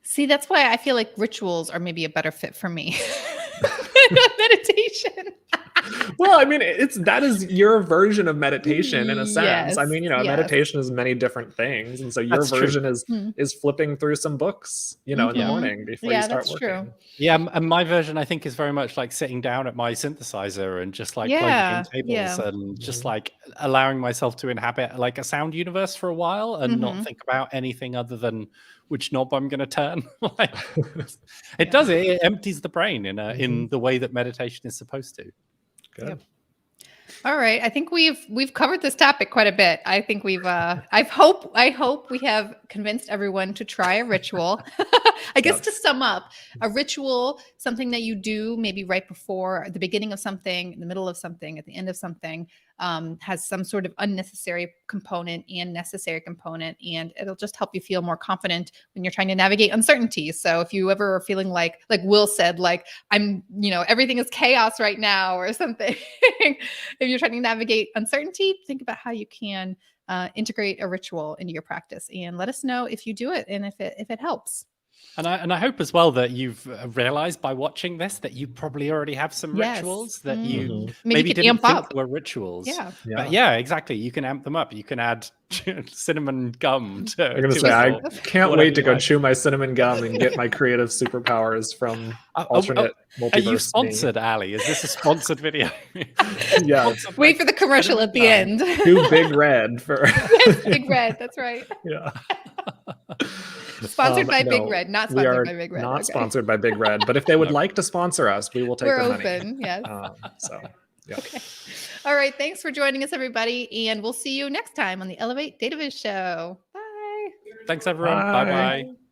see, that's why I feel like rituals are maybe a better fit for me. Meditation. Well, I mean, that is your version of meditation in a sense. I mean, meditation is many different things, and so your version is flipping through some books, in the morning before you start working. True. Yeah, and my version, I think, is very much like sitting down at my synthesizer and just like plugging in tables and just like allowing myself to inhabit like a sound universe for a while and not think about anything other than which knob I'm going to turn. It empties the brain in the way that meditation is supposed to. Good. Yep. All right. I think we've covered this topic quite a bit. I think I hope we have convinced everyone to try a ritual. I guess to sum up, a ritual, something that you do maybe right before, at the beginning of something, in the middle of something, at the end of something, has some sort of unnecessary component and necessary component, and it'll just help you feel more confident when you're trying to navigate uncertainty. So if you ever are feeling like Will said, like I'm, everything is chaos right now or something, if you're trying to navigate uncertainty, think about how you can integrate a ritual into your practice, and let us know if you do it and if it helps. And I hope as well that you've realized by watching this that you probably already have some rituals that you maybe didn't think were rituals. Yeah, exactly. You can amp them up. You can add cinnamon gum to. I'm gonna say I can't wait to go chew my cinnamon gum and get my creative superpowers from alternate multiverse. Are you sponsored, Ali? Is this a sponsored video? Yeah. Wait for the commercial at the end. Do Big Red for. Yes, Big Red. That's right. Yeah. Sponsored by Big Red, not sponsored by Big Red. Not sponsored by Big Red, but if they would like to sponsor us, we will take their money. We're open, yes. Yeah. Okay. All right. Thanks for joining us, everybody. And we'll see you next time on the Elevate Dataviz Show. Bye. Thanks, everyone. Bye-bye.